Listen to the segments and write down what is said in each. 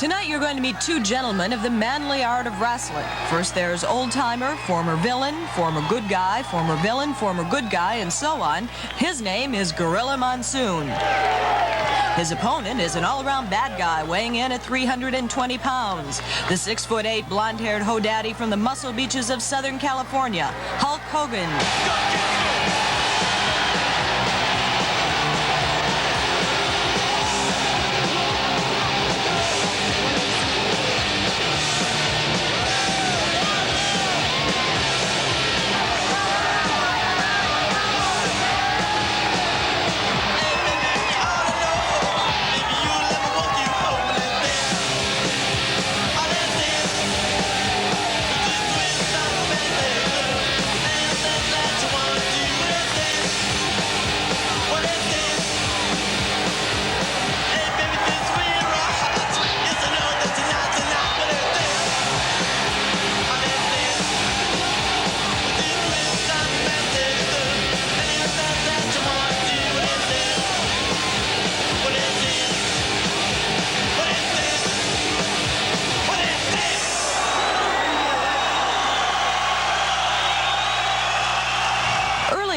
Tonight you're going to meet two gentlemen of the manly art of wrestling. First there's old-timer, former villain, former good guy, former villain, former good guy, and so on. His name is Gorilla Monsoon. His opponent is an all-around bad guy weighing in at 320 pounds. The 6'8" blonde-haired ho-daddy from the muscle beaches of Southern California, Hulk Hogan.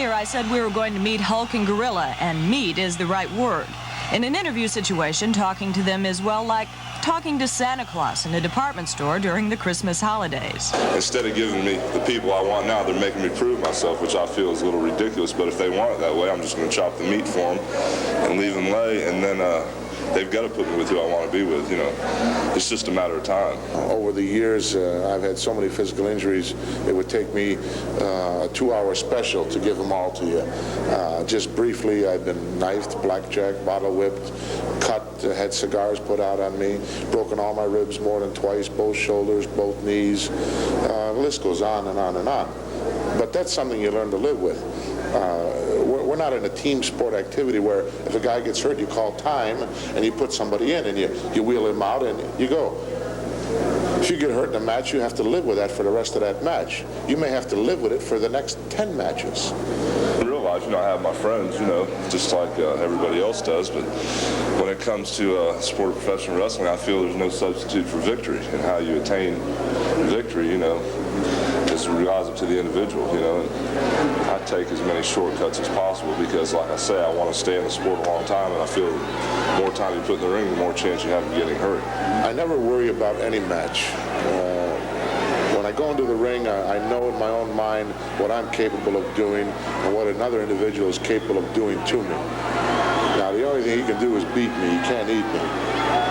I said we were going to meet Hulk and Gorilla, and meet is the right word. In an interview situation, talking to them is, well, like talking to Santa Claus in a department store during the Christmas holidays. Instead of giving me the people I want now, they're making me prove myself, which I feel is a little ridiculous, but if they want it that way, I'm just going to chop the meat for them and leave them lay, and then they've got to put me with who I want to be with, you know. It's just a matter of time. Over the years, I've had so many physical injuries, it would take me a 2-hour special to give them all to you. Just briefly, I've been knifed, blackjack, bottle whipped, cut, had cigars put out on me, broken all my ribs more than twice, both shoulders, both knees. The list goes on and on and on. But that's something you learn to live with. We're not in a team sport activity where if a guy gets hurt, you call time and you put somebody in and you wheel him out and you go. If you get hurt in a match, you have to live with that for the rest of that match. You may have to live with it for the next 10 matches. In real life, you know, I have my friends, you know, just like everybody else does, but when it comes to sport of professional wrestling, I feel there's no substitute for victory, and how you attain victory, you know, just relies up to the individual, you know. And I take as many shortcuts as possible because, like I say, I want to stay in the sport a long time, and I feel the more time you put in the ring, the more chance you have of getting hurt. I never worry about any match. When I go into the ring, I know in my own mind what I'm capable of doing and what another individual is capable of doing to me. Now, the only thing he can do is beat me. He can't eat me.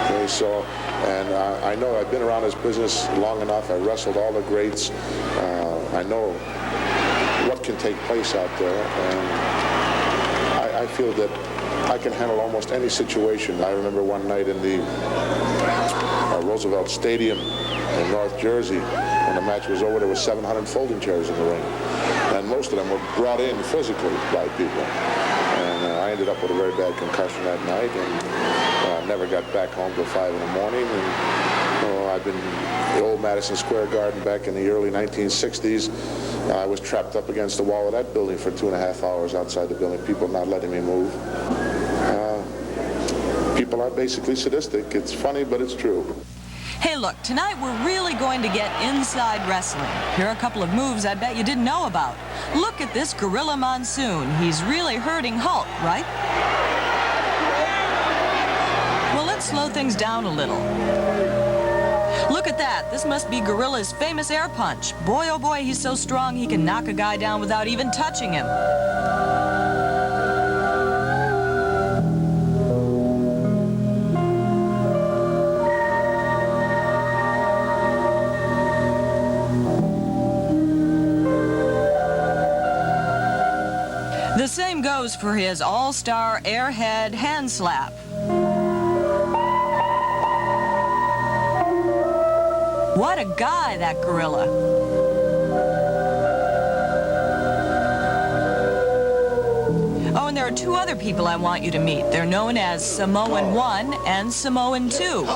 Okay, so, and I know I've been around this business long enough. I wrestled all the greats. I know what can take place out there, and I feel that I can handle almost any situation. I remember one night in the Roosevelt Stadium in North Jersey, when the match was over, there were 700 folding chairs in the ring, and most of them were brought in physically by people. And I ended up with a very bad concussion that night, and never got back home till 5 in the morning. And I've been in the old Madison Square Garden back in the early 1960s. I was trapped up against the wall of that building for 2.5 hours outside the building, people not letting me move. People are basically sadistic. It's funny, but it's true. Hey, look, tonight we're really going to get inside wrestling. Here are a couple of moves I bet you didn't know about. Look at this Gorilla Monsoon. He's really hurting Hulk, right? Well, let's slow things down a little. Look at that. This must be Gorilla's famous air punch. Boy, oh boy, he's so strong he can knock a guy down without even touching him. The same goes for his all-star airhead hand slap. What a guy, that Gorilla. Oh, and there are two other people I want you to meet. They're known as Samoan 1 and Samoan 2.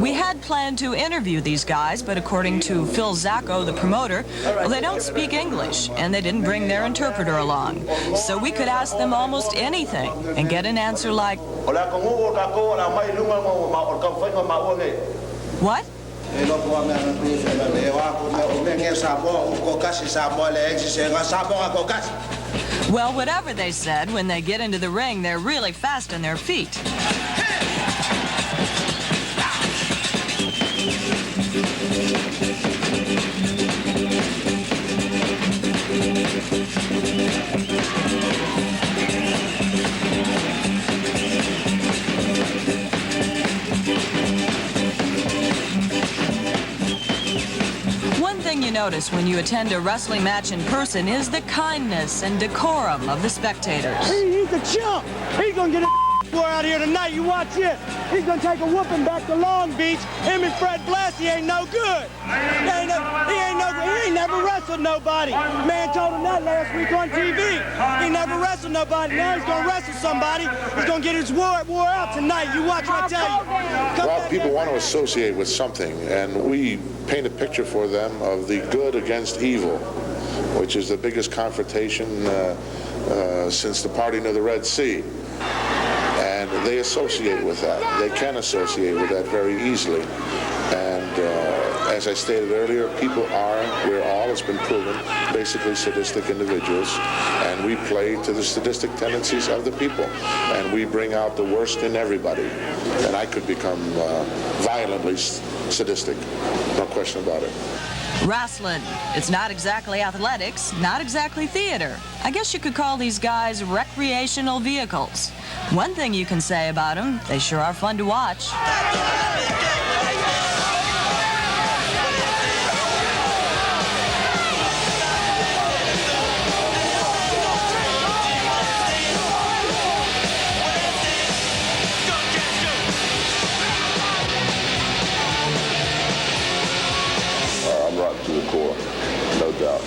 We had planned to interview these guys, but according to Phil Zako, the promoter, well, they don't speak English, and they didn't bring their interpreter along. So we could ask them almost anything and get an answer like, What? Well, whatever they said, when they get into the ring, they're really fast on their feet. One thing you notice when you attend a wrestling match in person is the kindness and decorum of the spectators. He's a chump. He's gonna get a war out here tonight. You watch this. He's gonna take a whooping back to Long Beach. Him and Fred Blassie ain't no good. He ain't never wrestled nobody. Man told him that last week on TV. He never wrestled nobody. Now he's gonna wrestle somebody. He's gonna get his war out tonight. You watch what I tell you. Well, people want to associate with something, and we paint a picture for them of the good against evil, which is the biggest confrontation since the parting of the Red Sea. And they associate with that. They can associate with that very easily. And as I stated earlier, we're all, it's been proven, basically sadistic individuals, and we play to the sadistic tendencies of the people, and we bring out the worst in everybody. And I could become violently sadistic, no question about it. Wrestling. It's not exactly athletics, not exactly theater. I guess you could call these guys recreational vehicles. One thing you can say about them, they sure are fun to watch. I'm rotten to the core, no doubt.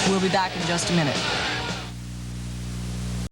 We'll be back in just a minute.